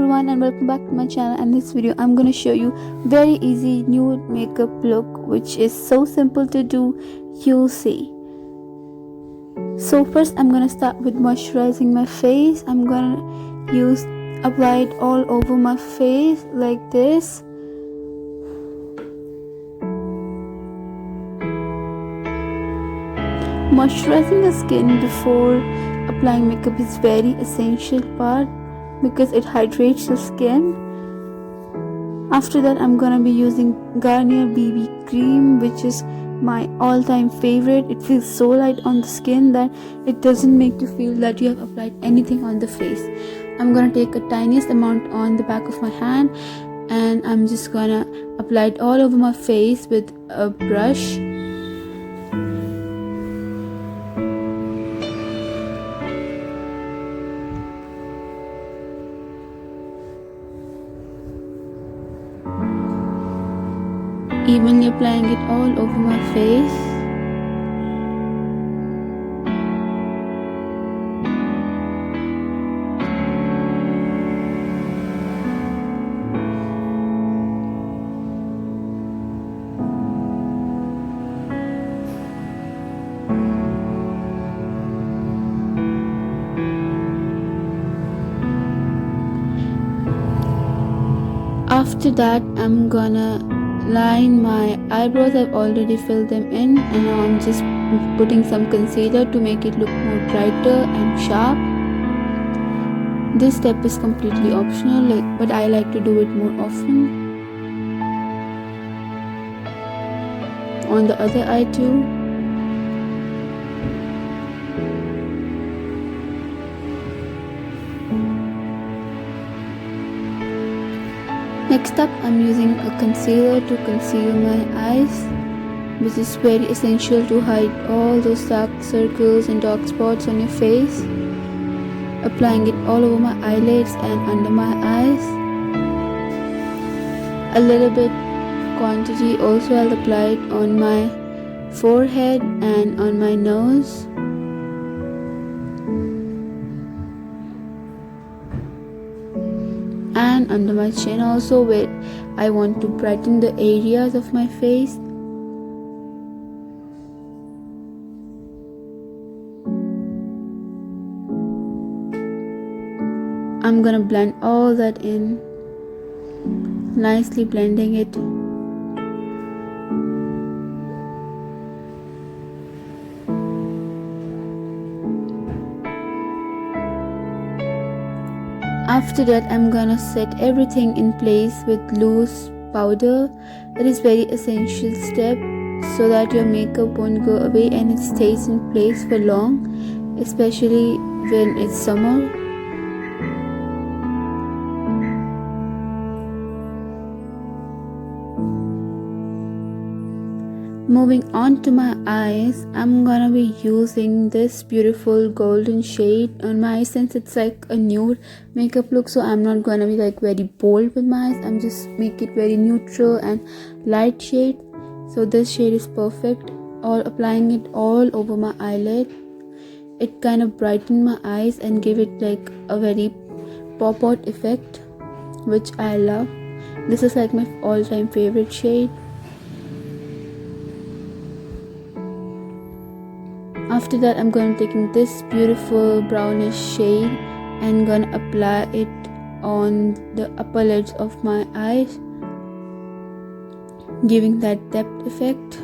everyone and welcome back to my channel. And in this video I'm going to show you very easy nude makeup look which is so simple to do, you'll see. So first I'm going to start with moisturizing my face. I'm going to apply it all over my face like this. Moisturizing the skin before applying makeup is very essential part because it hydrates the skin. After that I'm gonna be using Garnier BB cream, which is my all-time favorite. It feels so light on the skin that it doesn't make you feel that you have applied anything on the face. I'm gonna take a tiniest amount on the back of my hand and I'm just gonna apply it all over my face with a brush. Evenly applying it all over my face. After that I'm gonna line my eyebrows. I've already filled them in and now I'm just putting some concealer to make it look more brighter and sharp. This step is completely optional, but I like to do it more often. On the other eye too. Next up, I'm using a concealer to conceal my eyes, which is very essential to hide all those dark circles and dark spots on your face. Applying it all over my eyelids and under my eyes. A little bit quantity also I'll apply it on my forehead and on my nose. And under my chin also, where I want to brighten the areas of my face. I'm gonna blend all that in, nicely blending it. After that I'm gonna set everything in place with loose powder. It is very essential step so that your makeup won't go away and it stays in place for long, especially when it's summer. Moving on to my eyes, I'm gonna be using this beautiful golden shade on my eyes. Since it's like a nude makeup look, so I'm not gonna be like very bold with my eyes. I'm just make it very neutral and light shade. So this shade is perfect. Applying it all over my eyelid. It kind of brightened my eyes and give it like a very pop out effect, which I love. This is like my all-time favorite shade. After that I'm going to taking this beautiful brownish shade and gonna apply it on the upper lids of my eyes, giving that depth effect.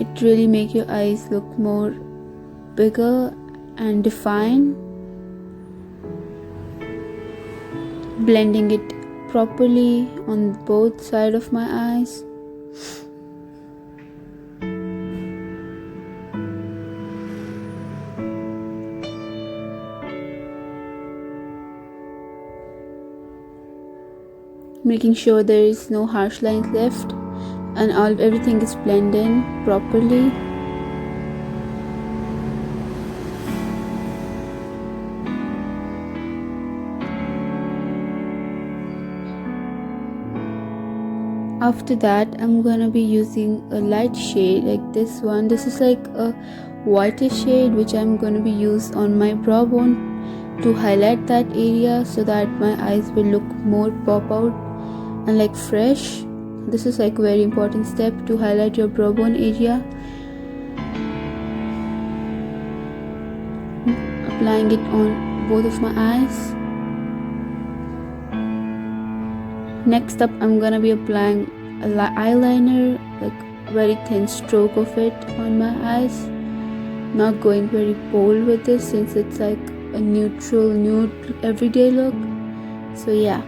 It really makes your eyes look more bigger and defined. Blending it properly on both sides of my eyes. Making sure there is no harsh lines left and everything is blended in properly. After that I'm gonna be using a light shade like this one. This is like a whitish shade which I'm gonna be used on my brow bone to highlight that area so that my eyes will look more pop out and like fresh. This is like a very important step to highlight your brow bone area. Applying it on both of my eyes. Next up, I'm gonna be applying eyeliner, like very thin stroke of it on my eyes. Not going very bold with this since it's like a neutral nude everyday look. So yeah.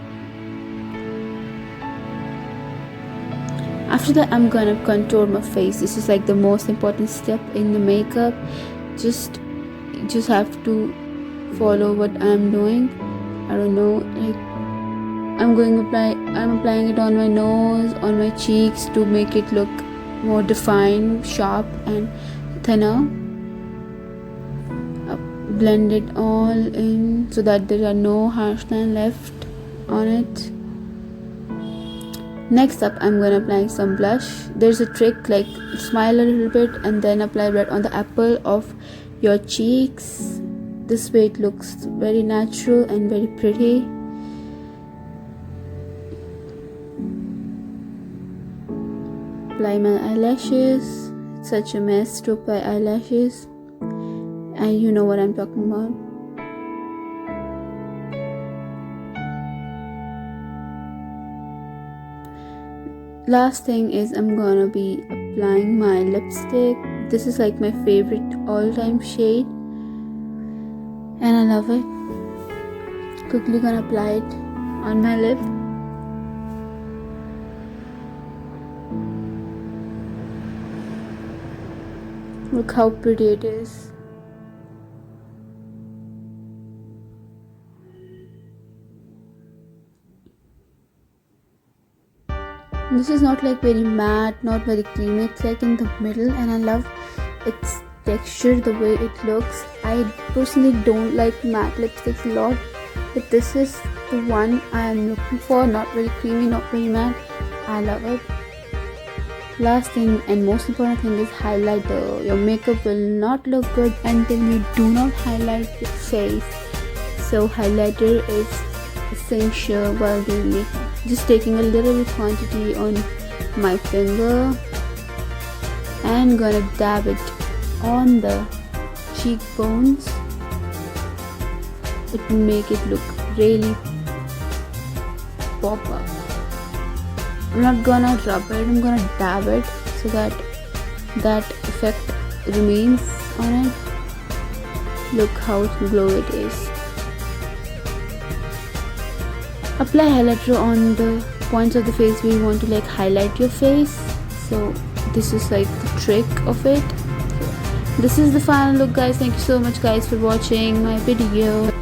After that, I'm gonna contour my face. This is like the most important step in the makeup. Just have to follow what I'm doing. I don't know, like I'm applying it on my nose, on my cheeks to make it look more defined, sharp and thinner. Blend it all in so that there are no harsh lines left on it. Next up, I'm gonna apply some blush. There's a trick, like smile a little bit and then apply right on the apple of your cheeks. This way it looks very natural and very pretty. Apply my eyelashes. It's such a mess to apply eyelashes, and you know what I'm talking about. Last thing is I'm gonna be applying my lipstick. This is like my favorite all-time shade and I love it. Quickly gonna apply it on my lip. Look how pretty it is. This is not like very matte, not very creamy. It's like in the middle and I love its texture, the way it looks. I personally don't like matte lipsticks a lot, but this is the one I am looking for. Not very creamy, not very matte. I love it. Last thing and most important thing is highlighter. Your makeup will not look good until you do not highlight your face. So highlighter is essential while doing makeup. Just taking a little quantity on my finger and gonna dab it on the cheekbones. It will make it look really pop up. I'm not gonna rub it, I'm gonna dab it so that that effect remains on it. Look how glow it is. Apply highlighter on the points of the face where you want to like highlight your face. So this is like the trick of it. So this is the final look, guys. Thank you so much guys for watching my video.